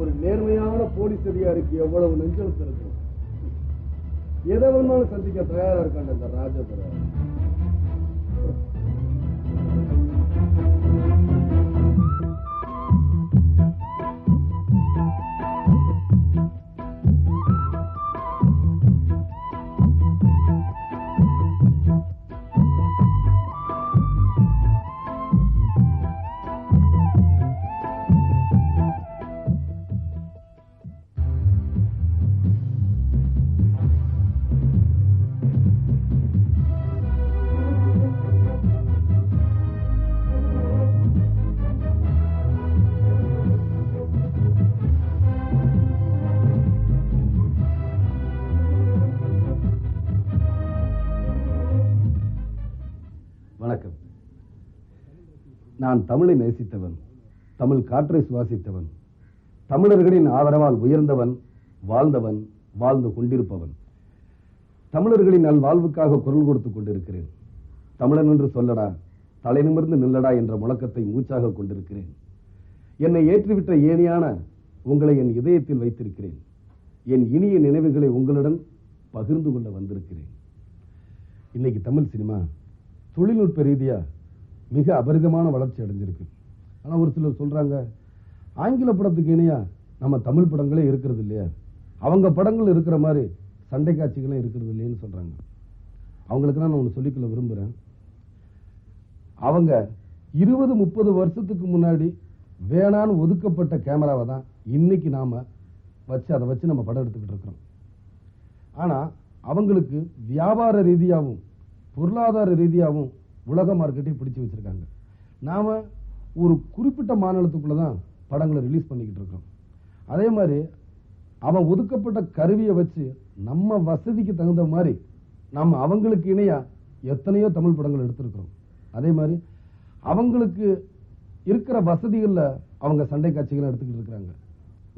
ஒரு நேர்மையான போலீஸ் அதிகாரிக்கு எவ்வளவு நெஞ்செழுத்து இருக்கும். எதை வேணுமாலும் சந்திக்க தயாரா இருக்காங்க இந்த ராஜதுரை. வணக்கம். நான் தமிழை நேசித்தவன், தமிழ் காற்றை சுவாசித்தவன், தமிழர்களின் ஆதரவால் உயர்ந்தவன், வாழ்ந்தவன், வாழ்ந்து கொண்டிருப்பவன். தமிழர்களின் நல்வாழ்வுக்காக குரல் கொடுத்துக் கொண்டிருக்கிறேன். தமிழன் என்று சொல்லடா, தலை நிமிர்ந்து நில்லடா என்ற முழக்கத்தை மூச்சாக கொண்டிருக்கிறேன். என்னை ஏற்றிவிட்ட ஏனியான உங்களை என் இதயத்தில் வைத்திருக்கிறேன். என் இனிய நினைவுகளை உங்களுடன் பகிர்ந்து கொள்ள வந்திருக்கிறேன். இன்னைக்கு தமிழ் சினிமா தொழில்நுட்ப ரீதியா மிக அபரிதமான வளர்ச்சி அடைஞ்சிருக்கு. ஆனால் ஒரு சிலர் சொல்றாங்க, ஆங்கில படத்துக்கு இணையா நம்ம தமிழ் படங்களே இருக்கிறது இல்லையா, அவங்க படங்கள் இருக்கிற மாதிரி சண்டை காட்சிகளும் இருக்கிறது இல்லைன்னு சொல்றாங்க. அவங்களுக்குலாம் நான் ஒன்று சொல்லிக்கொள்ள விரும்புகிறேன். அவங்க 20-30 வருஷத்துக்கு முன்னாடி வேணான்னு ஒதுக்கப்பட்ட கேமராவை தான் இன்னைக்கு நாம அதை வச்சு நம்ம படம் எடுத்துக்கிட்டு இருக்கிறோம். ஆனால் அவங்களுக்கு வியாபார ரீதியாகவும் பொருளாதார ரீதியாகவும் உலக மார்க்கெட்டை பிடிச்சு வச்சிருக்காங்க. நாம ஒரு குறிப்பிட்ட மாநிலத்துக்குள்ள தான் படங்களை ரிலீஸ் பண்ணிக்கிட்டு இருக்கோம். அதே மாதிரி அவன் ஒதுக்கப்பட்ட கருவியை வச்சு நம்ம வசதிக்கு தகுந்த மாதிரி நம்ம அவங்களுக்கு இணையா எத்தனையோ தமிழ் படங்கள் எடுத்திருக்கிறோம். அதே மாதிரி அவங்களுக்கு இருக்கிற வசதிகளில் அவங்க சண்டை காட்சிகளை எடுத்துக்கிட்டு இருக்கிறாங்க.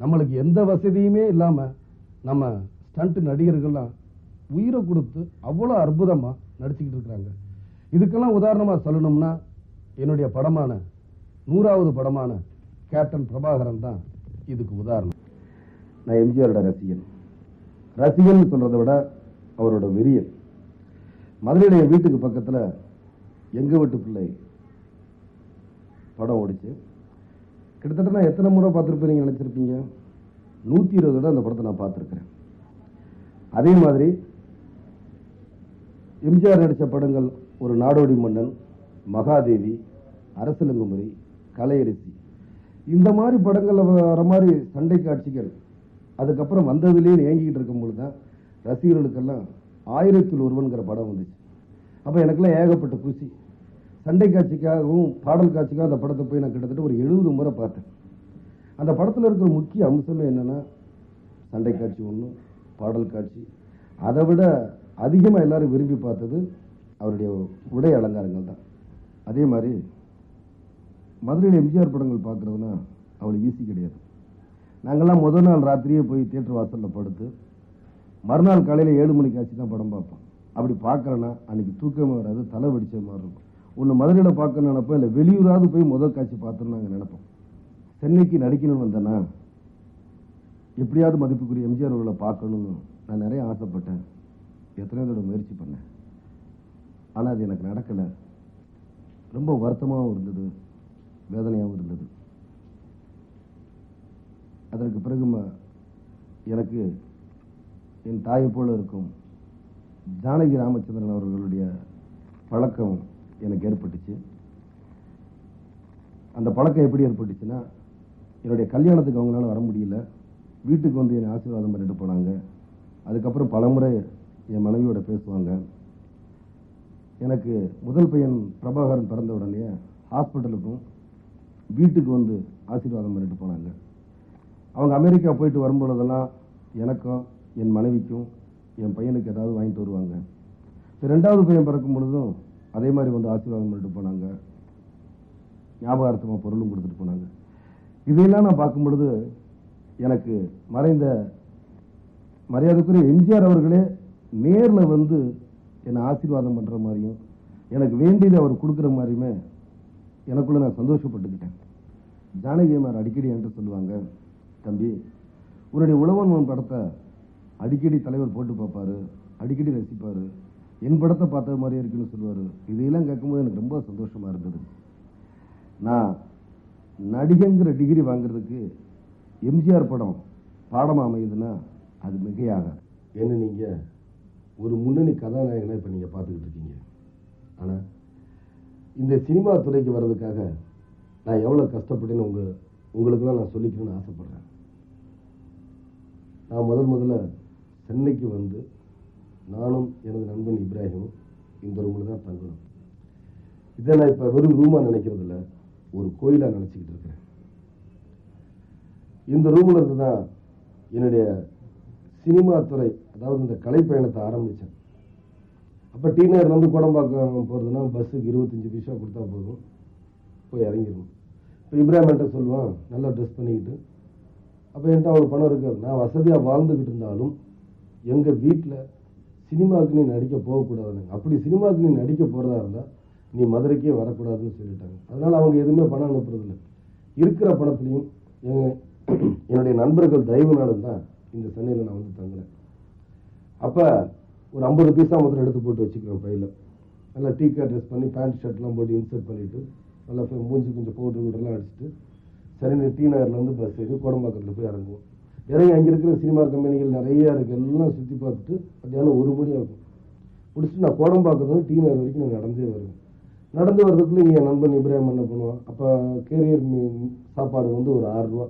நம்மளுக்கு எந்த வசதியுமே இல்லாம நம்ம ஸ்டண்ட் நடிகர்கள்லாம் உயிரை கொடுத்து அவ்வளோ அற்புதமா நடிச்சுக்கிட்டு இருக்கிறாங்க. இதுக்கெல்லாம் உதாரணமா சொல்லணும்னா என்னுடைய படமான 100வது படமான கேப்டன் பிரபாகரன் தான் இதுக்கு உதாரணம். நான் எம்ஜிஆரோட ரசிகன் சொல்றதை விட அவரோட வெறியன். மதுரையில என் வீட்டுக்கு பக்கத்துல எங்க வீட்டு பிள்ளை படம் ஓடிச்சு. கிட்டத்தட்ட நான் எத்தனை முறை பார்த்துருப்பீங்க நினைச்சிருப்பீங்க? 120 தடவை அந்த படத்தை நான் பார்த்துருக்கிறேன். அதே மாதிரி எம்ஜிஆர் நடித்த படங்கள் ஒரு நாடோடி மன்னன், மகாதேவி, அரசலங்குமரி, கலையரசி, இந்த மாதிரி படங்கள் வர மாதிரி சண்டை காட்சிகள் அதுக்கப்புறம் வந்ததுலேயே ஏங்கிக்கிட்டு இருக்கும்போது தான் ரசிகர்களுக்கெல்லாம் 1000ல் ஒருவன்கிற படம் வந்துச்சு. அப்போ எனக்கெல்லாம் ஏகப்பட்ட குஷி. சண்டை காட்சிக்காகவும் பாடல் காட்சிக்காக அந்த படத்தை போய் நான் கிட்டத்தட்ட ஒரு 70 முறை பார்த்தேன். அந்த படத்தில் இருக்கிற முக்கிய அம்சமே என்னென்னா சண்டை காட்சி ஒன்று, பாடல் காட்சி. அதை விட அதிகமாக எல்லாரும் விரும்பி பார்த்தது அவருடைய உடை அலங்காரங்கள் தான். அதே மாதிரி மதுரையில் எம்ஜிஆர் படங்கள் பார்க்குறதுனா அவ்வளோ ஈஸி கிடையாது. நாங்கள்லாம் முதல் நாள் ராத்திரியே போய் தியேட்டர் வாசலில் படுத்து மறுநாள் காலையில் 7 மணிக்கு ஆச்சு தான் படம் பார்ப்போம். அப்படி பார்க்குறேன்னா அன்றைக்கி தூக்கமே வராது, தலை வெடிச்ச மாதிரி இருக்கும். ஒன்று மதுரையில் பார்க்க நினைப்போம், இல்லை வெளியூராவது போய் முதல் காட்சி பார்த்தோன்னு நாங்கள் நினைப்போம். சென்னைக்கு நடிக்கணும்னு வந்தேன்னா எப்படியாவது மதிப்புக்குரிய எம்ஜிஆர் அவர்களை பார்க்கணும்னு நான் நிறைய ஆசைப்பட்டேன். எத்தனையோ தடவை முயற்சி பண்ணேன். ஆனால் அது எனக்கு நடக்கலை. ரொம்ப வருத்தமாகவும் இருந்தது, வேதனையாகவும் இருந்தது. அதற்கு பிறகு எனக்கு என் தாயை போல இருக்கும் ஜானகி ராமச்சந்திரன் அவர்களுடைய பழக்கம் எனக்கு ஏற்பட்டுச்சு. அந்த பழக்கம் எப்படி ஏற்பட்டுச்சுன்னா, என்னுடைய கல்யாணத்துக்கு அவங்களால வர முடியல, வீட்டுக்கு வந்து என்னை ஆசீர்வாதம் பண்ணிட்டு போனாங்க. அதுக்கப்புறம் பலமுறை என் மனைவியோட பேசுவாங்க. எனக்கு முதல் பையன் பிரபாகரன் பிறந்த உடனே ஹாஸ்பிட்டலுக்கும் வீட்டுக்கு வந்து ஆசீர்வாதம் பண்ணிட்டு போனாங்க. அவங்க அமெரிக்கா போயிட்டு வரும்பொழுதெல்லாம் எனக்கும் என் மனைவிக்கும் என் பையனுக்கு ஏதாவது வாங்கிட்டு வருவாங்க. ரெண்டாவது பையன் பிறக்கும் பொழுதும் அதே மாதிரி வந்து ஆசீர்வாதம் பண்ணிட்டு போனாங்க. ஞாபகார்த்தமாக பொருளும் கொடுத்துட்டு போனாங்க. இதையெல்லாம் நான் பார்க்கும் பொழுது எனக்கு மறைந்த மரியாதைக்குரிய எம்ஜிஆர் அவர்களே நேரில் வந்து என்னை ஆசீர்வாதம் பண்ணுற மாதிரியும் எனக்கு வேண்டியதை அவர் கொடுக்குற மாதிரியுமே எனக்குள்ள நான் சந்தோஷப்பட்டுக்கிட்டேன். ஜானகி அம்மார் அடிக்கடி என்கிட்ட சொல்லுவாங்க, தம்பி உன்னுடைய உழவன் படத்தை அடிக்கடி தலைவர் போட்டு பார்ப்பாரு, அடிக்கடி ரசிப்பார், என் படத்தை பார்த்த மாதிரி இருக்குன்னு சொல்லுவார். இதையெல்லாம் கேட்கும்போது எனக்கு ரொம்ப சந்தோஷமாக இருந்தது. நான் நடிகங்கிற டிகிரி வாங்குறதுக்கு எம்ஜிஆர் படம் பாடமாக அமையுதுன்னா அது மிகையாகாது. என்ன நீங்கள் ஒரு முன்னணி கதாநாயகனாக இப்போ நீங்கள் பார்த்துக்கிட்டு இருக்கீங்க. ஆனால் இந்த சினிமா துறைக்கு வர்றதுக்காக நான் எவ்வளோ கஷ்டப்பட்டேன்னு உங்களுக்கெல்லாம் நான் சொல்லிக்கணும்னு ஆசைப்பட்றேன். நான் முதல்ல சென்னைக்கு வந்து நானும் எனது நண்பன் இப்ராஹிமும் இந்த ரூமில் தான் தங்கணும். இதை நான் இப்போ வெறும் ரூமாக நினைக்கிறதில்ல, ஒரு கோயிலாக நினச்சிக்கிட்டு இருக்கிறேன். இந்த ரூமில் இருந்து தான் என்னுடைய சினிமா துறை, அதாவது இந்த கலை பயணத்தை ஆரம்பித்தேன். அப்போ டி நகர்லேருந்து கோடம்பாக்கம் போகிறதுனா பஸ்ஸுக்கு 25 பைசா கொடுத்தா போதும், போய் இறங்கிடணும். இப்போ இப்ராஹிம் என்கிட்ட சொல்லுவான், நல்லா ட்ரெஸ் பண்ணிக்கிட்டு. அப்போ என்கிட்ட அவ்வளோ பணம் இருக்காது. நான் வசதியாக வாழ்ந்துக்கிட்டு இருந்தாலும் எங்கள் வீட்டில் சினிமாவுக்கு நீ நடிக்க போகக்கூடாதுன்னு, அப்படி சினிமாவுக்கு நீ நடிக்க போகிறதா இருந்தால் நீ மதுரைக்கே வரக்கூடாதுன்னு சொல்லிட்டாங்க. அதனால் அவங்க எதுவுமே பணம் அனுப்புறதில்லை. இருக்கிற பணத்துலையும் என்னுடைய நண்பர்கள் தயவுனாலும் தான் இந்த சென்னையில் நான் வந்து தங்கினேன். அப்போ ஒரு 50 பைசா முதல்ல எடுத்து போட்டு வச்சுக்கிறேன் பையில். நல்லா டீக்கா ட்ரெஸ் பண்ணி பேண்ட் ஷர்ட்லாம் போட்டு இன்சர்ட் பண்ணிவிட்டு நல்லா மூஞ்சி கொஞ்சம் பவுடர் கிட்டலாம் அடிச்சுட்டு சரி டி நகர்லேருந்து பஸ் ஏறி கோடம்பாக்கத்தில் போய் இறங்குவோம். இறங்கி அங்கே இருக்கிற சினிமா கம்பெனிகள் நிறையா இருக்குது, எல்லாம் சுற்றி பார்த்துட்டு மத்தியானம் 1 மணி ஆகும். பிடிச்சிட்டு நான் கோடம்பாக்கத்தில் டி நகர் வரைக்கும் நான் நடந்தே வருவேன். நடந்து வர்றதுக்குள்ளே என் நண்பன் இப்ராஹிம் என்ன பண்ணுவான், அப்போ கேரியர் சாப்பாடு வந்து ஒரு 6 ரூபா.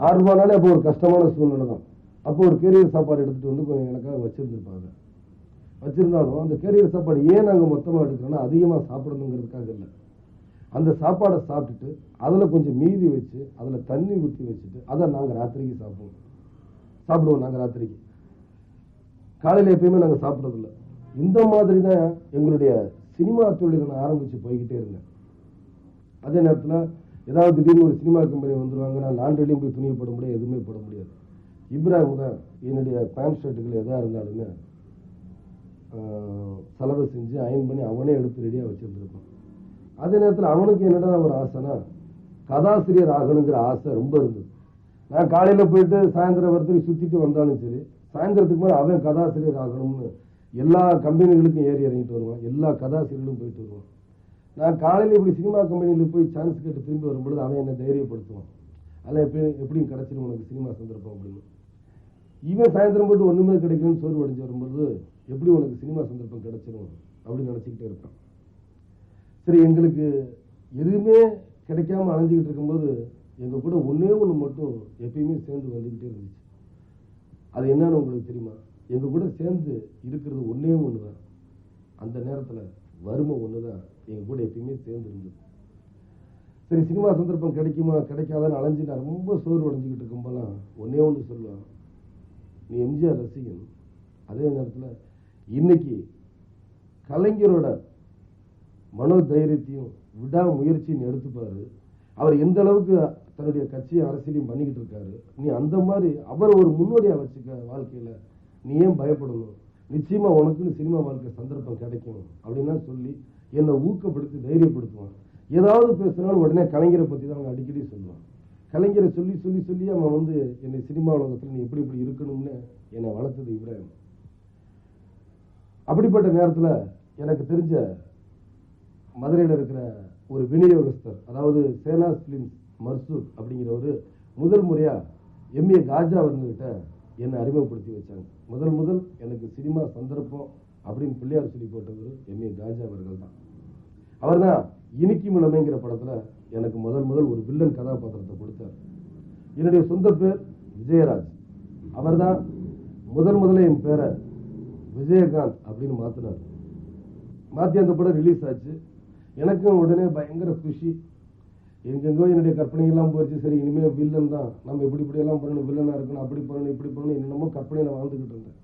6 ரூபானாலே அப்போ ஒரு கஷ்டமான சூழ்நிலை தான். அப்போ ஒரு கேரியர் சாப்பாடு எடுத்துகிட்டு வந்து கொஞ்சம் எனக்காக வச்சுருந்துருப்பாங்க. வச்சுருந்தாலும் அந்த கேரியர் சாப்பாடு ஏன் நாங்கள் மொத்தமாக எடுக்கிறோன்னா அதிகமாக சாப்பிடணுங்கிறதுக்காக இல்லை. அந்த சாப்பாடை சாப்பிட்டுட்டு அதில் கொஞ்சம் மீதி வச்சு அதில் தண்ணி ஊற்றி வச்சுட்டு அதை நாங்கள் ராத்திரிக்கு சாப்பிடுவோம். நாங்கள் ராத்திரிக்கு காலையில் எப்பயுமே நாங்கள் சாப்பிட்றதில்ல. இந்த மாதிரி தான் எங்களுடைய சினிமா தொழிலை நான் ஆரம்பித்து போய்கிட்டே இருந்தேன். அதே நேரத்தில் ஏதாவது திடீர்னு ஒரு சினிமா கம்பெனி வந்துடுவாங்க, நான் லாண்டரிலையும் போய் துணியை போட முடியாது, எதுவுமே போட முடியாது. இப்ராஹிம் தான் என்னுடைய பேண்ட் ஷர்ட்டுகள் எதாக இருந்தாலுமே செலவு செஞ்சு அயன் பண்ணி அவனே எடுத்து ரெடியாக வச்சுருந்துருப்பான். அதே நேரத்தில் அவனுக்கு என்னடா ஒரு ஆசைனா கதாசிரியர் ஆகணுங்கிற ஆசை ரொம்ப இருந்தது. நான் காலையில் போயிட்டு சாயந்தரம் வரத்துக்கு சுற்றிட்டு வந்தாலும் சரி, சாயந்தரத்துக்கு மேலே அவன் கதாசிரியர் ஆகணும்னு எல்லா கம்பெனிகளுக்கும் ஏறி இறங்கிட்டு வருவான், எல்லா கதாசிரியர்களும் போயிட்டு வருவான். நான் காலையில் இப்படி சினிமா கம்பெனியில் போய் சான்ஸ் கேட்டு திரும்பி வரும்பொழுது அவன் என்னை தைரியப்படுத்துவான், அதெல்லாம் எப்படியும் கிடச்சிடும் உனக்கு சினிமா சந்தர்ப்பம் அப்படின்னு. இவன் சாயந்தரம் போட்டு ஒன்றுமே கிடைக்கலன்னு சோர்வு அடைஞ்சு வரும்போது எப்படி உனக்கு சினிமா சந்தர்ப்பம் கிடைச்சிடும் அப்படின்னு நினச்சிக்கிட்டே இருப்பான். சரி, எங்களுக்கு எதுவுமே கிடைக்காம அலைஞ்சிக்கிட்டு இருக்கும்போது எங்கள் கூட ஒன்றே ஒன்று மட்டும் எப்பயுமே சேர்ந்து வந்துக்கிட்டே இருந்துச்சு. அது என்னன்னு உங்களுக்கு தெரியுமா? எங்கள் கூட சேர்ந்து இருக்கிறது ஒன்றே ஒன்று தான். அந்த நேரத்தில் வறுமை ஒன்று தான் எங்கள் கூட எப்பயுமே சேர்ந்து இருந்தது. சரி, சினிமா சந்தர்ப்பம் கிடைக்குமா கிடைக்காதான்னு அலைஞ்சு நான் ரொம்ப சோர்வு அடைஞ்சிக்கிட்டு இருக்கும்போதெல்லாம் ஒன்றே ஒன்று சொல்லுவான், நீ எம்ஜிஆர் ரசிகன், அதே நேரத்தில் இன்னைக்கு கலைஞரோட மனோதைரியத்தையும் விடாமுயற்சியும் எடுத்துப்பாரு. அவர் எந்த அளவுக்கு தன்னுடைய கட்சியை அரசியலையும் பண்ணிக்கிட்டு இருக்காரு, நீ அந்த மாதிரி அவர் ஒரு முன்னோடியா வச்சுக்க வாழ்க்கையில, நீ ஏன் பயப்படணும், நிச்சயமா உனக்குன்னு சினிமா வாழ்க்கை சந்தர்ப்பம் கிடைக்கும் அப்படின்னா சொல்லி என்னை ஊக்கப்படுத்தி தைரியப்படுத்துவான். ஏதாவது பேசினாலும் உடனே கலைஞரை பற்றி தான் அவங்க அடிக்கடி சொல்லுவான். கலைஞரை சொல்லி சொல்லி சொல்லி அவன் வந்து என்னை சினிமா உலகத்தில் நீ எப்படி இப்படி இருக்கணும்னு என்னை வளர்த்தது இப்ராஹிம். அப்படிப்பட்ட நேரத்தில் எனக்கு தெரிஞ்ச மதுரையில் இருக்கிற ஒரு விநியோகஸ்தர், அதாவது சேனாஸ் பிலிம்ஸ் மர்சூக் அப்படிங்கிறவர் முதல் முறையாக எம்ஏ காஜா அவர்கிட்ட என்னை அறிமுகப்படுத்தி வச்சாங்க. முதல் எனக்கு சினிமா சந்தர்ப்பம் அப்படின்னு பிள்ளையார் சொல்லி போட்டவர் எம்ஏ காஜா அவர்கள் தான். அவர் தான் இனிக்கும் இளமைங்கிற படத்தில் எனக்கு முதல் ஒரு வில்லன் கதாபாத்திரத்தை கொடுத்தார். என்னுடைய சொந்த பேர் விஜயராஜ். அவர் தான் முதல்ல என் பேரை விஜயகாந்த் அப்படின்னு மாற்றினார். மாற்றி அந்த படம் ரிலீஸ் ஆச்சு. எனக்கும் உடனே பயங்கர குஷி. எங்கெங்கோ என்னுடைய கற்பனையெல்லாம் போயிடுச்சு. சரி, இனிமேல் வில்லன் தான், நம்ம இப்படியெல்லாம் பண்ணணும், வில்லனாக இருக்கணும், அப்படி பண்ணணும், இப்படி பண்ணணும், என்னென்னமோ கற்பனையில் வாழ்ந்துக்கிட்டு இருந்தேன்.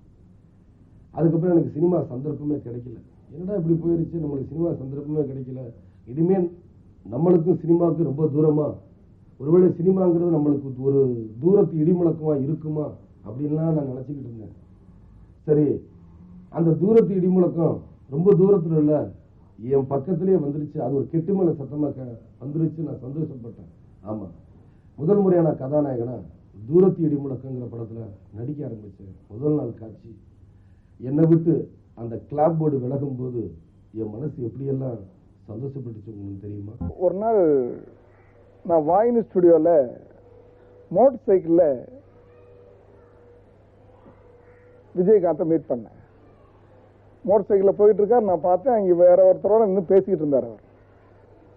அதுக்கப்புறம் எனக்கு சினிமா சந்தர்ப்பமே கிடைக்கல. என்னடா இப்படி போயிடுச்சு, நம்மளுக்கு சினிமா சந்தர்ப்பமே கிடைக்கல, இனிமேல் நம்மளுக்கும் சினிமாவுக்கு ரொம்ப தூரமா, ஒருவேளை சினிமாங்கிறது நம்மளுக்கு ஒரு தூரத்து இடிமுழக்கமா இருக்குமா அப்படின்லாம் நான் நினச்சிக்கிட்டு இருந்தேன். சரி, அந்த தூரத்து இடிமுழக்கம் ரொம்ப தூரத்தில் இல்லை, என் பக்கத்திலேயே வந்துருச்சு. அது ஒரு கெட்டுமலை சத்தமாக வந்துருச்சு. நான் சந்தோஷப்பட்டேன். ஆமாம், முதல் முறையான கதாநாயகனா தூரத்து இடிமுழக்கங்கிற படத்தில் நடிக்க ஆரம்பித்தேன். முதல் நாள் காட்சி என்னை விட்டு அந்த கிளாப் போர்டு விலகும் போது என் மனசு எப்படியெல்லாம் சந்தோஷப்பட்டுச்சு உங்களுக்கு தெரியுமா? ஒரு நாள் நான் வாயின் ஸ்டுடியோவில் மோட்டர் சைக்கிளில் விஜயகாந்தை மீட் பண்ணேன். மோட்டர் சைக்கிளில் போயிட்டு இருக்கார். நான் பார்த்தேன், அங்கே வேற ஒருத்தரோட இன்னும் பேசிக்கிட்டு இருந்தார் அவர்.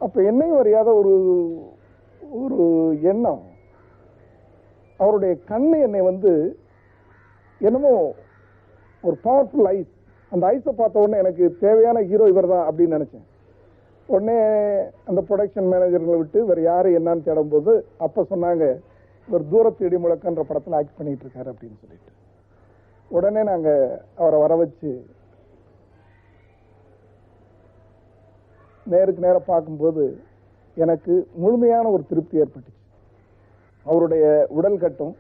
அப்போ என்னையும் அறியாத ஒரு ஒரு எண்ணம், அவருடைய கண்ணு என்னை என்னமோ ஒரு பவர்ஃபுல் ஐஸ். அந்த ஐஸை பார்த்த உடனே எனக்கு தேவையான ஹீரோ இவர் தான் அப்படின்னு நினச்சேன். உடனே அந்த ப்ரொடக்ஷன் மேனேஜர்களை விட்டு வேறு யார் என்னான்னு தேடும்போது அப்போ சொன்னாங்க, இவர் தூரத்து இடிமுழக்கன்ற படத்தில் ஆக்ட் பண்ணிகிட்டு இருக்காரு அப்படின்னு சொல்லிட்டு. உடனே நாங்கள் அவரை வர வச்சு நேருக்கு நேரம் பார்க்கும்போது எனக்கு முழுமையான ஒரு திருப்தி ஏற்பட்டுச்சு. அவருடைய உடல் கட்டும்,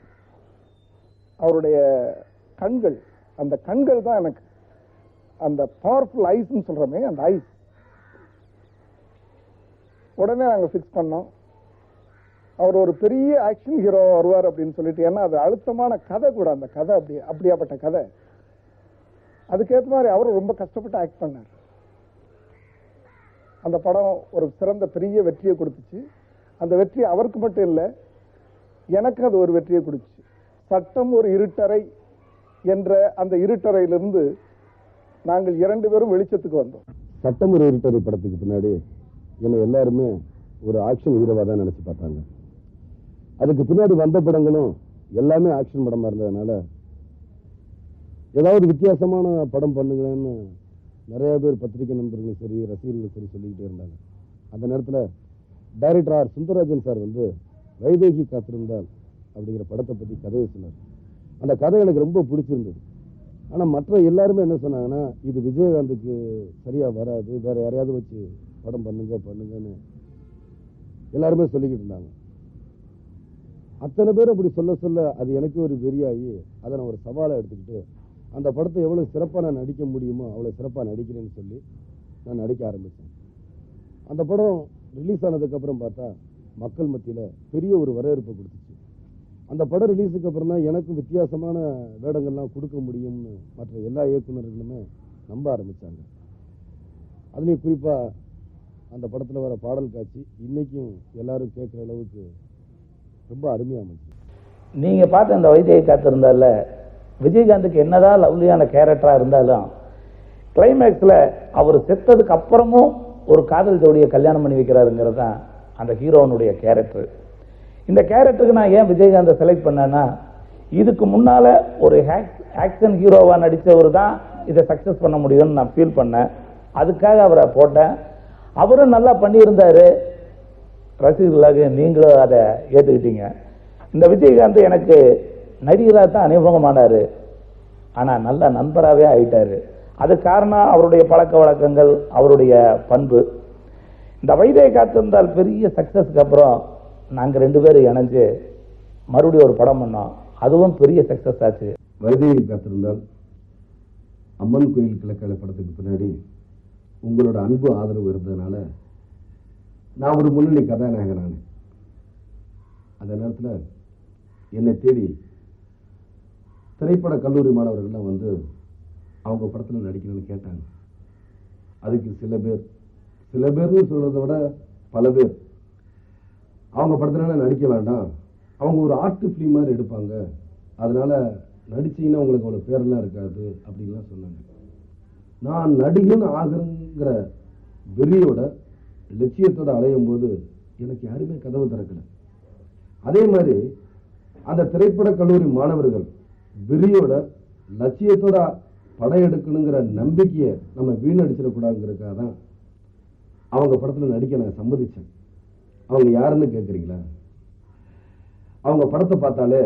அவருடைய கண்கள், அந்த கண்கள் தான் எனக்கு அந்த பவர்ஃபுல் ஐஸ்ன்னு சொல்கிறோமே, அந்த ஐஸ். உடனே நாங்கள் ஃபிக்ஸ் பண்ணோம், அவர் ஒரு பெரிய ஆக்ஷன் ஹீரோ வருவார் அப்படின்னு சொல்லிட்டு. ஏன்னா அது அழுத்தமான கதை கூட, அந்த கதை அப்படியாப்பட்ட கதை. அதுக்கேற்ற மாதிரி அவரும் ரொம்ப கஷ்டப்பட்டு ஆக்ட் பண்ணார். அந்த படம் ஒரு சிறந்த பெரிய வெற்றியை கொடுத்துச்சு. அந்த வெற்றி அவருக்கு மட்டும் இல்லை, எனக்கு அது ஒரு வெற்றியை கொடுத்துச்சு. சட்டம் ஒரு இருட்டறை என்ற அந்த இருட்டறையிலிருந்து நாங்கள் 2 பேரும் வெளிச்சத்துக்கு வந்தோம். சட்டம் ஒரு இருட்டறை படத்துக்கு பின்னாடி என்னை எல்லாருமே ஒரு ஆக்ஷன் ஹீரோவாக தான் நினச்சி பார்த்தாங்க. அதுக்கு பின்னாடி வந்த படங்களும் எல்லாமே ஆக்ஷன் படமாக இருந்ததுனால ஏதாவது வித்தியாசமான படம் பண்ணுங்களேன்னு நிறைய பேர் பத்திரிகை நண்பர்களும் சரி, ரசிகர்களும் சரி சொல்லிக்கிட்டே இருந்தாங்க. அந்த நேரத்தில் director R Sundarrajan sir Vaidehi Kathirundhal அப்படிங்கிற படத்தை பற்றி கதையை சொன்னார். அந்த கதை எனக்கு ரொம்ப பிடிச்சிருந்தது. ஆனால் மற்ற எல்லாருமே என்ன சொன்னாங்கன்னா, இது விஜயகாந்துக்கு சரியாக வராது, வேற யாரையாவது வச்சு படம் பண்ணுங்கன்னு எல்லாருமே சொல்லிக்கிட்டு இருந்தாங்க. அத்தனை பேர் அப்படி சொல்ல அது எனக்கு ஒரு வெறியாகி அதை நான் ஒரு சவாலை எடுத்துக்கிட்டு அந்த படத்தை எவ்வளோ சிறப்பாக நான் நடிக்க முடியுமோ அவ்வளோ சிறப்பாக நடிக்கிறேன்னு சொல்லி நான் நடிக்க ஆரம்பித்தேன். அந்த படம் ரிலீஸ் ஆனதுக்கப்புறம் பார்த்தா மக்கள் மத்தியில் பெரிய ஒரு வரவேற்பை கொடுத்துச்சு. அந்த படம் ரிலீஸுக்கு அப்புறம் தான் எனக்கும் வித்தியாசமான வேடங்கள்லாம் கொடுக்க முடியும்னு மற்ற எல்லா இயக்குநர்களுமே நம்ப ஆரம்பித்தாங்க. அதுலேயும் குறிப்பாக அந்த படத்தில் வர பாடல் காட்சி இன்னைக்கும் எல்லாரும் கேட்குற அளவுக்கு ரொம்ப அருமையாக இருந்துச்சு. நீங்கள் பார்த்த அந்த வைத்தியை காத்திருந்தால விஜயகாந்துக்கு என்னதான் லவ்லியான கேரக்டராக இருந்தாலும் கிளைமேக்ஸில் அவர் செத்ததுக்கு அப்புறமும் ஒரு காதல் ஜோடியை கல்யாணம் பண்ணி வைக்கிறாருங்கிறது தான் அந்த ஹீரோனுடைய கேரக்டர். இந்த கேரக்டருக்கு நான் ஏன் விஜயகாந்தை செலக்ட் பண்ணேன்னா, இதுக்கு முன்னால் ஒரு ஆக்ஷன் ஹீரோவாக நடித்தவர் தான் இதை சக்ஸஸ் பண்ண முடியும்னு நான் ஃபீல் பண்ணேன். அதுக்காக அவரை போட்டேன். அவரும் நல்லா பண்ணியிருந்தார். ரசிகர்களாக நீங்களும் அதை ஏற்றுக்கிட்டீங்க. இந்த விஜயகாந்த் எனக்கு நடிகராக தான் அறிமுகமானார், ஆனால் நல்ல நண்பராகவே ஆயிட்டார். அது காரணம் அவருடைய பழக்க வழக்கங்கள், அவருடைய பண்பு. இந்த வைத்தியை காத்திருந்தால் பெரிய சக்ஸஸ்க்கு அப்புறம் நாங்கள் 2 பேரும் இணைஞ்சு மறுபடியும் ஒரு படம் பண்ணோம். அதுவும் பெரிய சக்ஸஸ் ஆச்சு. வைத்தியை காத்திருந்தால் அம்மன் கோயில் கிழக்கால படத்துக்கு பின்னாடி உங்களோட அன்பு ஆதரவு இருந்ததுனால நான் ஒரு முன்னணி கதாநாயகன் ஆனேன். அந்த நேரத்தில் என்னை தேடி திரைப்பட கல்லூரி மாணவர்கள்லாம் அவங்க படத்தில் நடிக்கணும்னு கேட்டாங்க. அதுக்கு சில பேர்னு சொல்கிறத விட பல பேர் அவங்க படத்தினால நடிக்க வேண்டாம், அவங்க ஒரு ஆர்ட் ஃபிலிம் மாதிரி எடுப்பாங்க, அதனால நடிச்சிங்கன்னா உங்களுக்கு அவ்வளோ பேரெல்லாம் இருக்காது அப்படின்லாம் சொன்னாங்க. நான் நடிகன் ஆகிறங்கிற வெறியோட லட்சியத்தோட அலையும் போது எனக்கு யாருமே கதவு திறக்கலை. அதே மாதிரி அந்த திரைப்பட கல்லூரி மாணவர்கள் வெறியோட லட்சியத்தோட படம் எடுக்கணுங்கிற நம்பிக்கையை நம்ம வீணடிச்சிடக்கூடாதுங்கிறதுக்காக தான் அவங்க படத்தில் நடிக்க நான் சம்மதிச்சேன். அவங்க யாருன்னு கேட்குறீங்களா? அவங்க படத்தை பார்த்தாலே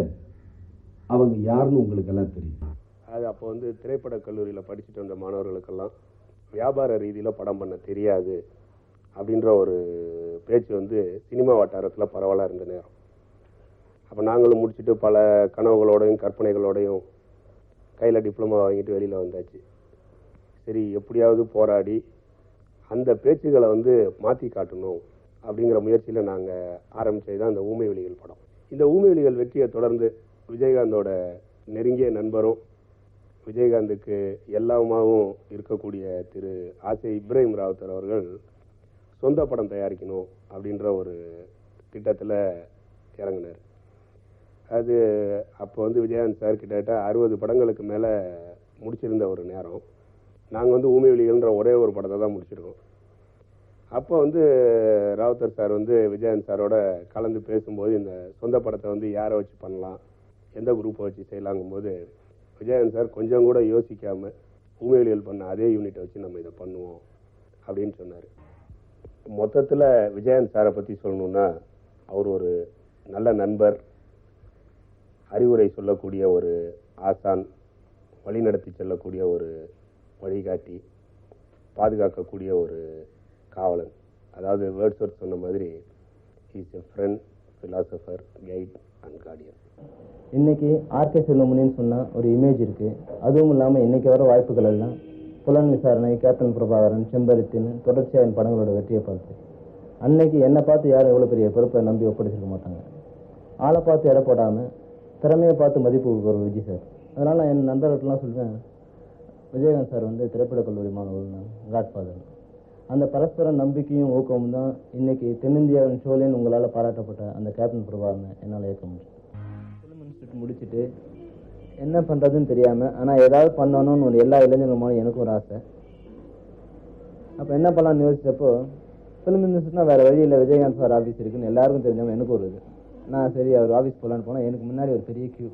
அவங்க யாருன்னு உங்களுக்கு எல்லாம் தெரியும். அது அப்போ வந்து திரைப்பட கல்லூரியில் படிச்சுட்டு வந்த மாணவர்களுக்கெல்லாம் வியாபார ரீதியில் படம் பண்ண தெரியாது அப்படின்ற ஒரு பேச்சு வந்து சினிமா வட்டாரத்தில் பரவலாக இருந்த நேரம். அப்போ நாங்களும் முடிச்சுட்டு பல கனவுகளோடையும் கற்பனைகளோடையும் கையில் டிப்ளமா வாங்கிட்டு வெளியில் வந்தாச்சு. சரி, எப்படியாவது போராடி அந்த பேச்சுகளை வந்து மாற்றி காட்டணும் அப்படிங்கிற முயற்சியில் நாங்கள் ஆரம்பித்தது தான் இந்த ஊமை வெளிகள் படம். இந்த ஊமை வெளிகள் வெற்றியை தொடர்ந்து விஜயகாந்தோட நெருங்கிய நண்பரும் விஜயகாந்துக்கு எல்லாமாவும் இருக்கக்கூடிய திரு ஆசை இப்ராஹிம் ராவுத்தர் அவர்கள் சொந்த படம் தயாரிக்கணும் அப்படின்ற ஒரு திட்டத்தில் இறங்கினார். அது அப்போ வந்து விஜயகாந்த் சார் கிட்டத்தட்ட 60 படங்களுக்கு மேலே முடிச்சிருந்த ஒரு நேரம். நாங்கள் வந்து ஊமை வெளிகள்ன்ற ஒரே ஒரு படத்தை தான் முடிச்சிருக்கோம். அப்போ வந்து ராவுத்தர் சார் வந்து விஜயகாந்த் சாரோட கலந்து பேசும்போது இந்த சொந்த படத்தை வந்து யாரை வச்சு பண்ணலாம், எந்த குரூப்பை வச்சு செய்யலாங்கும்போது விஜயகாந்த் சார் கொஞ்சம் கூட யோசிக்காமல் ஊமை வெளிகள் பண்ண அதே யூனிட்டை வச்சு நம்ம இதை பண்ணுவோம் அப்படின்னு சொன்னார். மொத்தத்தில் விஜயகாந்த் சாரை பற்றி சொல்லணுன்னா அவர் ஒரு நல்ல நண்பர், அறிவுரை சொல்லக்கூடிய ஒரு ஆசான், வழிநடத்தி செல்லக்கூடிய ஒரு வழிகாட்டி, பாதுகாக்கக்கூடிய ஒரு காவலன். அதாவது வேர்ட்ஸ்வொர்த் சொன்ன மாதிரி is a friend, philosopher, guide and Guardian. இன்னைக்கு ஆர்கே செல்வமணின்னு சொன்னால் ஒரு இமேஜ் இருக்குது. அதுவும் இல்லாமல் இன்னைக்கு வர வாய்ப்புகள் எல்லாம் புலன் விசாரணை, கேப்டன் பிரபாகரன், செம்பருத்தின்னு தொடர்ச்சியாக என் படங்களோட வெற்றியை பார்த்து அன்னைக்கு என்னை பார்த்து யாரும் எவ்வளோ பெரிய பொறுப்பை நம்பி ஒப்படைச்சிருக்க மாட்டாங்க. ஆளை பார்த்து எடை போடாமல் திறமையை பார்த்து மதிப்பு கொடுக்குற விஜய் சார். அதனால் நான் என் நண்பர்கள்லாம் சொல்வேன், விஜயகாந்த் சார் வந்து திரைப்பட கல்லூரி மாணவர்கள் காட்ஃபாதர். அந்த பரஸ்பர நம்பிக்கையும் ஊக்கமும் தான் இன்னைக்கு தென்னிந்தியாவின் ஷோலேன்னு உங்களால் பாராட்டப்பட்ட அந்த கேப்டன் பிரபாகரனை என்னால் ஏற்க முடியும். ஃபிலிம் இன்ஸ்டியூட் முடிச்சுட்டு என்ன பண்ணுறதுன்னு தெரியாமல், ஆனால் ஏதாவது பண்ணணும்னு ஒரு எல்லா இளைஞர்களுமான எனக்கும் ஒரு ஆசை. அப்போ என்ன பண்ணலாம்னு யோசிச்சப்போ, ஃபிலிம் இன்ஸ்டியூட்னா வேறு வழி இல்லை, விஜயகாந்த் சார் ஆஃபீஸ் இருக்குன்னு எல்லாருக்கும் தெரிஞ்சவங்க எனக்கு ஒரு இது. நான் சரி அவர் ஆஃபீஸ் போகலான்னு போனால் எனக்கு முன்னாடி ஒரு பெரிய கியூ.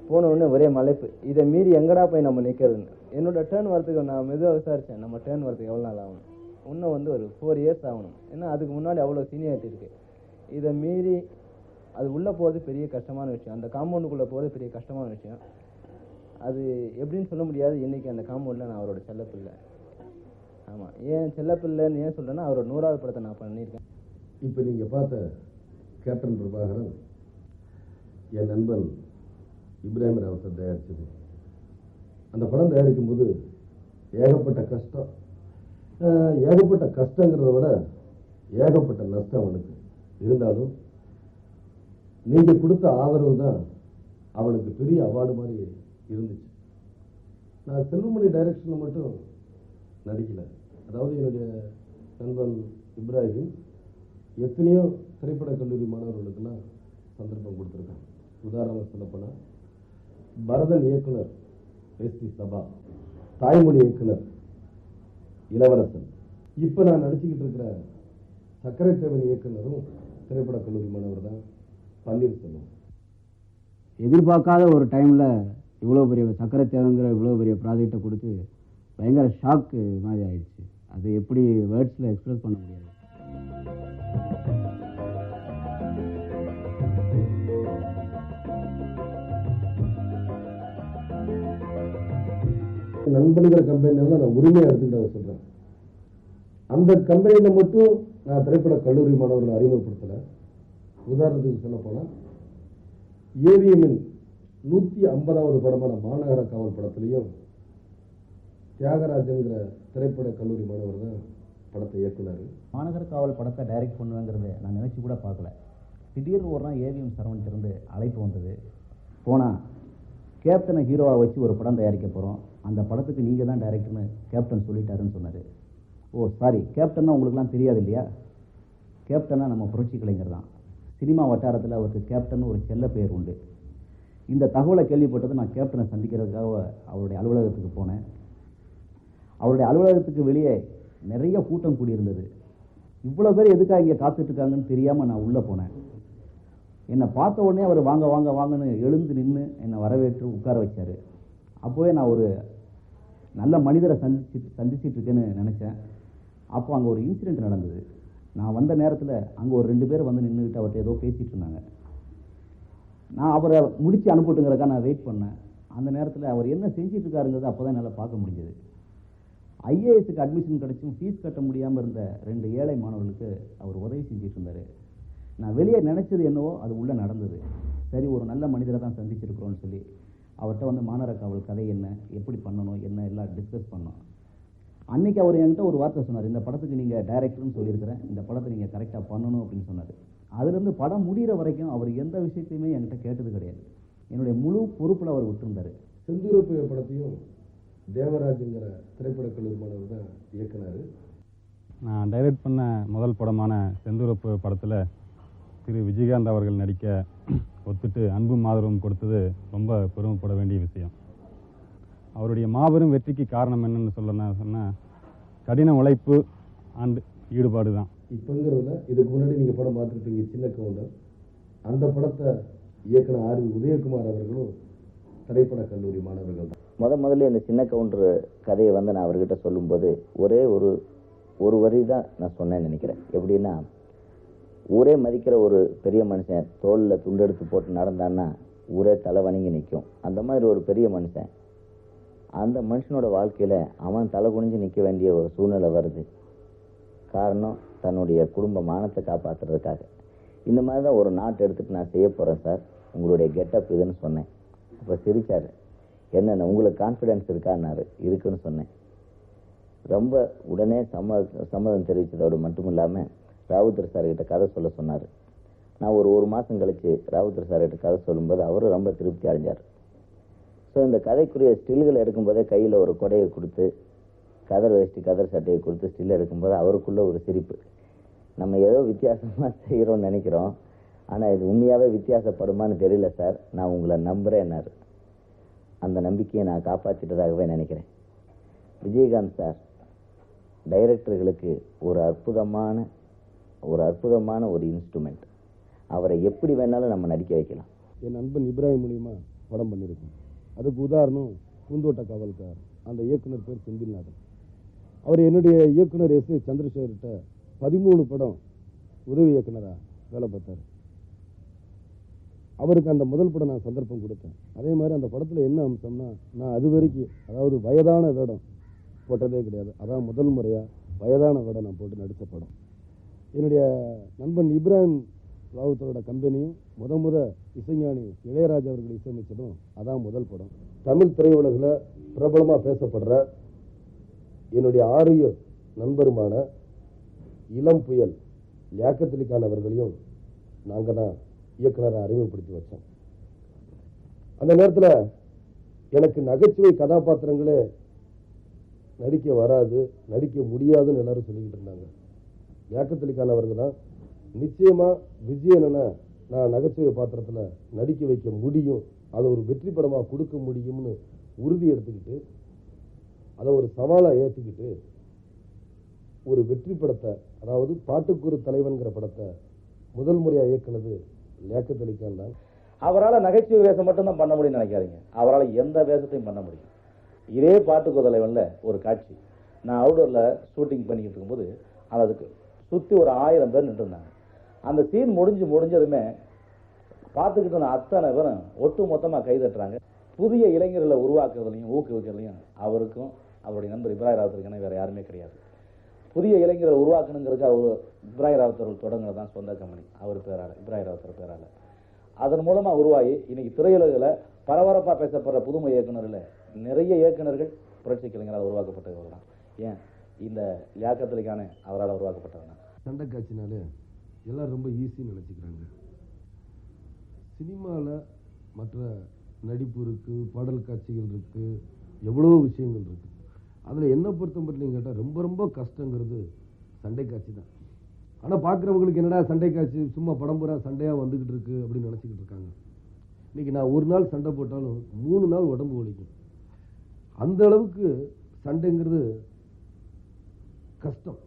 போன உடனே ஒரே மலைப்பு, இதை மீறி எங்கடா போய் நம்ம நிற்கிறதுன்னு. என்னோட டேர்ன் வரத்துக்கு நான் மெதுவாக விசாரித்தேன், நம்ம டேர்ன் வரத்துக்கு எவ்வளோ நாள் ஆகணும். இன்னும் வந்து ஒரு 4 years ஆகணும். ஏன்னா அதுக்கு முன்னாடி அவ்வளோ சீனியாரிட்டி இருக்குது. இதை மீறி அது உள்ளே போகிறது பெரிய கஷ்டமான விஷயம். அந்த காம்பவுண்டுக்குள்ளே போகிறது பெரிய கஷ்டமான விஷயம். அது எப்படின்னு சொல்ல முடியாது. இன்றைக்கி அந்த காம்பவுண்டில் நான் அவரோட செல்லப்பில்லை. ஆமாம், ஏன் செல்லப்பில்லைன்னு ஏன் சொல்கிறேன்னா அவரோட 100வது படத்தை நான் பண்ணியிருக்கேன். இப்போ நீங்கள் பார்த்த கேப்டன் பிரபாகரன் என் நண்பன் இப்ராஹிம் ராவுத்தர் தயாரித்தது. அந்த படம் தயாரிக்கும் போது ஏகப்பட்ட கஷ்டம். ஏகப்பட்ட கஷ்டங்கிறத விட ஏகப்பட்ட நஷ்டம் அவனுக்கு இருந்தாலும் நீங்கள் கொடுத்த ஆதரவு தான் அவனுக்கு பெரிய அவார்டு மாதிரி இருந்துச்சு. நான் செல்வமணி டைரக்ஷனில் மட்டும் நடிக்கலை. அதாவது என்னுடைய நண்பன் இப்ராஹிம் எத்தனையோ திரைப்பட கல்லூரி மாணவர்களுக்கெல்லாம் சந்தர்ப்பம் கொடுத்துருக்கான். உதாரணமாக சொல்லப்போனால் பரதன் இயக்குனர் எஸ்டி சபா, தாய்மொழி இயக்குனர் இளவரசன், இப்போ நான் நடிச்சுக்கிட்டு இருக்கிற சக்கரை தேவன் இயக்குனரும் திரைப்பட கல்லூரி மாணவர் தான் பன்னீர்செல்வம். எதிர்பார்க்காத ஒரு டைமில் இவ்வளோ பெரிய சக்கரை தேவைங்கிற இவ்வளோ பெரிய ப்ராஜெக்டை கொடுத்து பயங்கர ஷாக்கு மாதிரி ஆயிடுச்சு. அது எப்படி வேர்ட்ஸில் எக்ஸ்பிரஸ் பண்ண முடியாது. நண்பனுங்கிற கம்பெனியில் நான் உரிமையை எடுத்துக்கிட்டு அதை சொல்கிறேன். அந்த கம்பெனியில் மட்டும் நான் திரைப்பட கல்லூரி மாணவர்களை அறிமுகப்படுத்தலை. உதாரணத்துக்கு சொல்ல போனால் ஏவிஎம்மின் 150வது படமான மாநகர காவல் படத்துலையும் தியாகராஜன்கிற திரைப்பட கல்லூரி மாணவர் தான் படத்தை இயக்குனார். மாநகர காவல் படத்தை டைரக்ட் பண்ணுவேங்கிறத நான் நினச்சி கூட பார்க்கல. திடீர்னு ஒரு நாள் ஏவிஎம் சரவணத்திலிருந்து அழைப்பு வந்தது. போனால் கேப்டனை ஹீரோவாக வச்சு ஒரு படம் தயாரிக்க போகிறோம், அந்த படத்துக்கு நீங்கள் தான் டைரக்டர்னு கேப்டன் சொல்லிட்டாருன்னு சொன்னார். ஓ சாரி, கேப்டன்னா உங்களுக்குலாம் தெரியாது இல்லையா? கேப்டனா நம்ம புரட்சி கலைஞர் தான். சினிமா வட்டாரத்தில் அவருக்கு கேப்டன் ஒரு செல்ல பெயர் உண்டு. இந்த தகவலை கேள்விப்பட்டது நான் கேப்டனை சந்திக்கிறதுக்காக அவருடைய அலுவலகத்துக்கு போனேன். அவருடைய அலுவலகத்துக்கு வெளியே நிறைய கூட்டம் கூடியிருந்தது. இவ்வளோ பேர் எதுக்காக இங்கே காத்துட்ருக்காங்கன்னு தெரியாமல் நான் உள்ளே போனேன். என்னை பார்த்த உடனே அவர் வாங்க வாங்க வாங்கன்னு எழுந்து நின்று என்னை வரவேற்று உட்கார வச்சார். அப்போவே நான் ஒரு நல்ல மனிதரை சந்திச்சிட்டு இருக்கேன்னு நினச்சேன். அப்போ அங்கே ஒரு இன்சிடெண்ட் நடந்தது. நான் வந்த நேரத்தில் அங்கே ஒரு 2 பேர் வந்து நின்றுக்கிட்டு அவர்கிட்ட ஏதோ பேசிகிட்டு இருந்தாங்க. நான் அவரை முடித்து அனுப்பிட்டுங்கிறக்கா நான் வெயிட் பண்ணேன். அந்த நேரத்தில் அவர் என்ன செஞ்சிட்டு இருக்காருங்கிறது அப்போ தான் என்னால் பார்க்க முடிஞ்சது. ஐஏஎஸ்க்கு அட்மிஷன் கிடச்சும் ஃபீஸ் கட்ட முடியாமல் இருந்த 2 ஏழை மாணவர்களுக்கு அவர் உதவி செஞ்சுட்டு இருந்தார். நான் வெளியே நினச்சது என்னவோ அது உள்ளே நடந்தது. சரி, ஒரு நல்ல மனிதரை தான் சந்திச்சிருக்கிறோன்னு சொல்லி அவர்கிட்ட வந்து மாநகர காவல் கதை என்ன, எப்படி பண்ணணும், என்ன எல்லாம் டிஸ்கஸ் பண்ணோம். அன்றைக்கி அவர் என்கிட்ட ஒரு வார்த்தை சொன்னார், இந்த படத்துக்கு நீங்கள் டைரக்டர்னு சொல்லியிருக்கிறேன், இந்த படத்தை நீங்கள் கரெக்டாக பண்ணணும் அப்படின்னு சொன்னார். அதுலேருந்து படம் முடிகிற வரைக்கும் அவர் எந்த விஷயத்தையுமே என்கிட்ட கேட்டது கிடையாது. என்னுடைய முழு பொறுப்பில் அவர் விட்டுருந்தார். செந்தூரப்பு படத்தையும் தேவராஜுங்கிற திரைப்பட கல்லூரி மாணவர் தான் இயக்குனார். நான் டைரக்ட் பண்ண முதல் படமான செந்தூரப்பு படத்தில் திரு விஜயகாந்த் அவர்கள் நடிக்க ஒத்துட்டு அன்பும் ஆதரவும் கொடுத்தது ரொம்ப பெருமைப்பட வேண்டிய விஷயம். அவருடைய மாபெரும் வெற்றிக்கு காரணம் என்னன்னு சொன்னால் கடின உழைப்பு அண்ட் ஈடுபாடு தான். இப்போங்கிறதுல இதுக்கு முன்னாடி நீங்கள் படம் பார்த்துருப்பீங்க, சின்ன கவுண்டர். அந்த படத்தை இயக்குனர் ஆர் வி உதயகுமார் அவர்களும் திரைப்பட கல்லூரி மாணவர்கள் தான். முதல்ல இந்த சின்ன கவுண்டர் கதையை வந்து நான் அவர்கிட்ட சொல்லும்போது ஒரே ஒரு வரி தான் நான் சொன்னேன்னு நினைக்கிறேன். எப்படின்னா, ஊரே மதிக்கிற ஒரு பெரிய மனுஷன் தோளில் துண்டெடுத்து போட்டு நடந்தான்னா ஊரே தலை வணங்கி நிற்கும். அந்த மாதிரி ஒரு பெரிய மனுஷன், அந்த மனுஷனோட வாழ்க்கையில் அவன் தலை குனிஞ்சு நிற்க வேண்டிய ஒரு சூழ்நிலை வருது. காரணம், தன்னுடைய குடும்ப மானத்தை காப்பாற்றுறதுக்காக. இந்த மாதிரி தான் ஒரு நாட்டை எடுத்துகிட்டு நான் செய்ய போகிறேன் சார், உங்களுடைய கெட்டப் இதுன்னு சொன்னேன். அப்போ சிரிச்சார். என்னென்ன உங்களுக்கு கான்ஃபிடென்ஸ் இருக்கான்னாரு. இருக்குன்னு சொன்னேன். ரொம்ப உடனே சம்மதம் தெரிவித்ததோடு மட்டும் இல்லாமல் ராவுத்தர் சார்கிட்ட கதை சொல்ல சொன்னார். நான் ஒரு மாதம் கழித்து ராவுத்தர் சார்கிட்ட கதை சொல்லும்போது அவரும் ரொம்ப திருப்தி அடைஞ்சார். ஸோ இந்த கதைக்குரிய ஸ்டில்களை எடுக்கும்போதே கையில் ஒரு கொடையை கொடுத்து, கதர் வேஷ்டி கதர் சட்டையை கொடுத்து ஸ்டில் எடுக்கும்போது அவருக்குள்ள ஒரு சிரிப்பு. நம்ம ஏதோ வித்தியாசமாக செய்கிறோம்னு நினைக்கிறோம், ஆனால் இது உண்மையாகவே வித்தியாசப்படுமான்னு தெரியல சார், நான் உங்களை நம்புகிறேன்னாரு. அந்த நம்பிக்கையை நான் காப்பாற்றிட்டதாகவே நினைக்கிறேன். விஜயகாந்த் சார் டைரக்டர்களுக்கு ஒரு அற்புதமான ஒரு இன்ஸ்ட்ருமெண்ட். அவரை எப்படி வேணாலும் நம்ம நடிக்க வைக்கலாம். என் நண்பன் இப்ராஹிம் மூலியமா படம் பண்ணியிருக்கேன். அதுக்கு உதாரணம் பூந்தோட்ட காவல்கார். அந்த இயக்குனர் பேர் செந்தில்நாதன். அவர் என்னுடைய இயக்குனர் எஸ் ஏ சந்திரசேகர்கிட்ட 13 படம் உதவி இயக்குனராக வேலை பார்த்தார். அவருக்கு அந்த முதல் படம் நான் சந்தர்ப்பம் கொடுத்தேன். அதே மாதிரி அந்த படத்தில் என்ன அம்சம்னா, நான் அது வரைக்கும் அதாவது வயதான வேடம் போட்டதே கிடையாது. அதான் முதல் முறையாக வயதான வேடம் நான் போட்டு நடித்த படம். என்னுடைய நண்பன் இப்ராஹிம் ராவுத்தரோட கம்பெனியும் முத இசைஞானி இளையராஜா அவர்கள் இசையமைச்சதும் அதான் முதல் படம். தமிழ் திரையுலகில் பிரபலமாக பேசப்படுற என்னுடைய ஆரிய நண்பருமான இளம் புயல் லியாக்கத் அவர்களையும் நாங்கள் தான் இயக்குனரை அறிமுகப்படுத்தி வச்சோம். அந்த நேரத்தில் எனக்கு நகைச்சுவை கதாபாத்திரங்களே நடிக்க வராது, நடிக்க முடியாதுன்னு எல்லாரும் சொல்லிக்கிட்டு இருந்தாங்க. லியாக்கத் அவர்கள் தான் நிச்சயமாக விஜயனை நான் நகைச்சுவை பாத்திரத்தில் நடிக்க வைக்க முடியும், அதை ஒரு வெற்றி படமாக கொடுக்க முடியும்னு உறுதி எடுத்துக்கிட்டு, அதை ஒரு சவாலாக ஏற்றுக்கிட்டு ஒரு வெற்றி படத்தை, அதாவது பாட்டுக்குரு தலைவன்கிற படத்தை முதல் முறையாக இயக்குனது லியாக்கத் தான். அவரால் நகைச்சுவை வேஷம் மட்டும்தான் பண்ண முடியும்னு நினைக்காதீங்க, அவரால் எந்த வேஷத்தையும் பண்ண முடியும். இதே பாட்டுக்குரு தலைவனில் ஒரு காட்சி, நான் அவுடோரில் ஷூட்டிங் பண்ணிக்கிட்டு இருக்கும்போது அதுக்கு சுற்றி ஒரு 1000 பேர் நின்றுருந்தாங்க. அந்த சீன் முடிஞ்சதுமே பார்த்துக்கிட்டு இருந்த அத்தனை பேரும் ஒட்டு மொத்தமாக கைதட்டுறாங்க. புதிய இளைஞர்களை உருவாக்குறதுலையும் ஊக்குவிக்கிறதுலையும் அவருக்கும் அவருடைய நண்பர் இப்ராஹிம் ராவுத்தருக்கான வேறு யாருமே கிடையாது. புதிய இளைஞர்களை உருவாக்கணுங்கிறதுக்கு அவர் இப்ராஹிம் ராவுத்தர் தொடங்குறது தான் சொந்த கம்பெனி, அவர் பேரால், இப்ராஹிம் ராவுத்தர் பேரால். அதன் மூலமாக உருவாகி இன்னைக்கு திரையுலகில் பரபரப்பாக பேசப்படுற புதுமை இயக்குநரில் நிறைய இயக்குநர்கள் புரட்சி கலைஞரால் உருவாக்கப்பட்டவர் தான். ஏன் இந்த லியாக்கத் அவரால் உருவாக்கப்பட்டவர் தான். சண்டை காட்சினாலே எல்லாம் ரொம்ப ஈஸின்னு நினச்சிக்கிறாங்க. சினிமாவில் மற்ற நடிப்பு இருக்குது, பாடல் காட்சிகள் இருக்குது, எவ்வளோ விஷயங்கள் இருக்குது. அதில் என்ன பொறுத்த மட்டும் கேட்டால் ரொம்ப ரொம்ப கஷ்டங்கிறது சண்டை காட்சி தான். ஆனால் பார்க்குறவங்களுக்கு என்னடா சண்டை காட்சி, சும்மா படம் பூரா சண்டையாக வந்துக்கிட்டு இருக்கு அப்படின்னு நினச்சிக்கிட்டு இருக்காங்க. இன்றைக்கி நான் ஒரு நாள் சண்டை போட்டாலும் 3 நாள் உடம்பு வலிக்கும். அந்த அளவுக்கு சண்டைங்கிறது கஷ்டம்.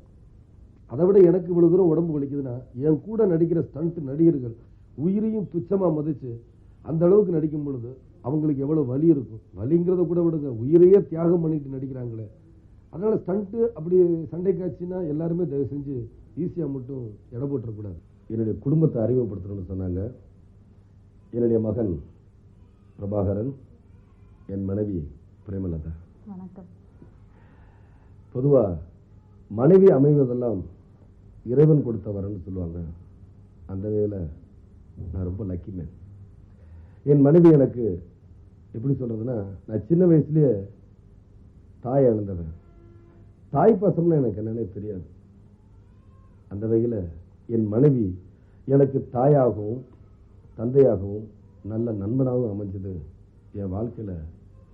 அதை விட எனக்கு இவ்வளோ தூரம் உடம்பு வலிக்குதுன்னா, என் கூட நடிக்கிற ஸ்டண்ட் நடிகர்கள் உயிரையும் துச்சமாக மதித்து அந்த அளவுக்கு நடிக்கும் பொழுது அவங்களுக்கு எவ்வளோ வலி இருக்கும். வலிங்கிறத கூட விடுங்க, உயிரையே தியாகம் பண்ணிட்டு நடிக்கிறாங்களே. அதனால் ஸ்டண்ட்டு அப்படி சண்டை காட்சின்னா எல்லாருமே தயவு செஞ்சு ஈஸியாக மட்டும் எடை போட்டுறக்கூடாது. என்னுடைய குடும்பத்தை அறிமுகப்படுத்தணும்னு சொன்னாங்க. என்னுடைய மகன் பிரபாகரன், என் மனைவி பிரேமலதா. வணக்கம். பொதுவாக மனைவி அமைவதெல்லாம் இறைவன் கொடுத்த வரன்னு சொல்லுவாங்க. அந்த வேலை நான் ரொம்ப லக்கி மேன். என் மனைவி எனக்கு எப்படி சொல்கிறதுன்னா, நான் சின்ன வயசுலேயே தாயை இழந்தவன். தாய் பாசம்னு எனக்கு என்னன்னே தெரியாது. அந்த வகையில் என் மனைவி எனக்கு தாயாகவும் தந்தையாகவும் நல்ல நண்பனாகவும் அமைஞ்சது என் வாழ்க்கையில்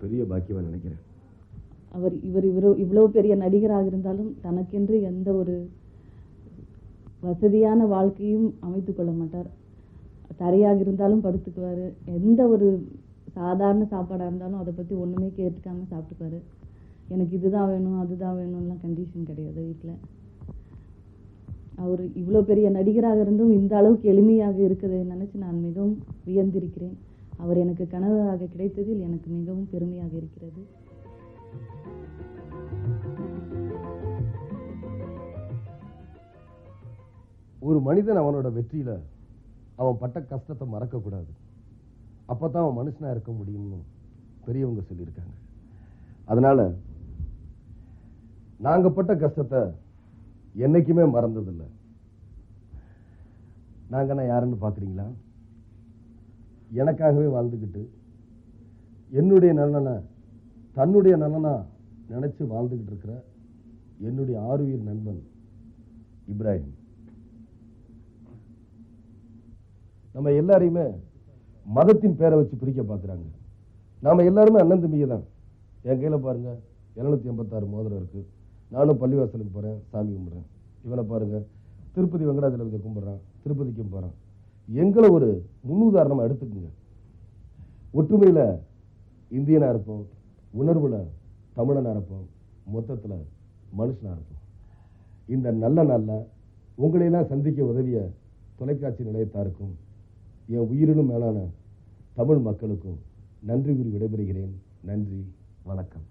பெரிய பாக்கியமாக நினைக்கிறேன். இவர் இவ்வளவு பெரிய நடிகராக இருந்தாலும் தனக்கென்று எந்த ஒரு வசதியான வாழ்க்கையும் அமைத்துக் கொள்ள மாட்டார். தரையாக இருந்தாலும் படுத்துக்குவார். எந்த ஒரு சாதாரண சாப்பாடாக இருந்தாலும் அதை பற்றி ஒன்றுமே கேட்டுக்காமல் சாப்பிட்டுக்குவார். எனக்கு இதுதான் வேணும் அதுதான் வேணும்லாம் கண்டிஷன் கிடையாது வீட்டில். அவர் இவ்வளோ பெரிய நடிகராக இருந்தும் இந்த அளவுக்கு எளிமையாக இருக்கிறதை நினச்சி நான் மிகவும் வியந்திருக்கிறேன். அவர் எனக்கு கணவராக கிடைத்ததில் எனக்கு மிகவும் பெருமையாக இருக்கிறது. ஒரு மனிதன் அவனோட வெற்றியில அவன் பட்ட கஷ்டத்தை மறக்கக்கூடாது. அப்பதான் அவன் மனுஷனா இருக்க முடியும்னு பெரியவங்க சொல்லியிருக்காங்க. அதனால நாங்க பட்ட கஷ்டத்தை என்னைக்குமே மறந்ததில்லை. நாங்கன்னா யாருன்னு பாக்குறீங்களா? எனக்காகவே வாழ்ந்துக்கிட்டு என்னுடைய நலனை தன்னுடைய நலனா நினைச்சு வாழ்ந்துகிட்டு இருக்கிற என்னுடைய ஆருயிர் நண்பன் இப்ராஹிம். நம்ம எல்லாரையுமே மதத்தின் பேரை வச்சு பிரிக்க பார்க்குறாங்க. நாம எல்லாருமே அண்ணன் தம்பிங்க தான். என் கையில் பாருங்க 786 மோதிரம் இருக்கு. நானும் பள்ளிவாசலுக்கு போறேன், சாமி கும்பிட்றேன். இவனை பாருங்க திருப்பதி வெங்கடாஜலபதியை கும்பிட்றான், திருப்பதிக்கும் போறான். எங்களை ஒரு முன்னுதாரணமா எடுத்துக்குங்க. ஒற்றுமையில இந்தியனா இருப்போம், உணர்வுல தமிழனா இருப்போம், மொத்தத்துல மனுஷனா இருப்போம். இந்த நல்ல நாள்ல உங்களையெல்லாம் சந்திக்க உதவிய தொலைக்காட்சி நிலையத்தாருக்கும் என் உயிரினும் மேலான தமிழ் மக்களுக்கும் நன்றி கூறி விடைபெறுகிறேன். நன்றி, வணக்கம்.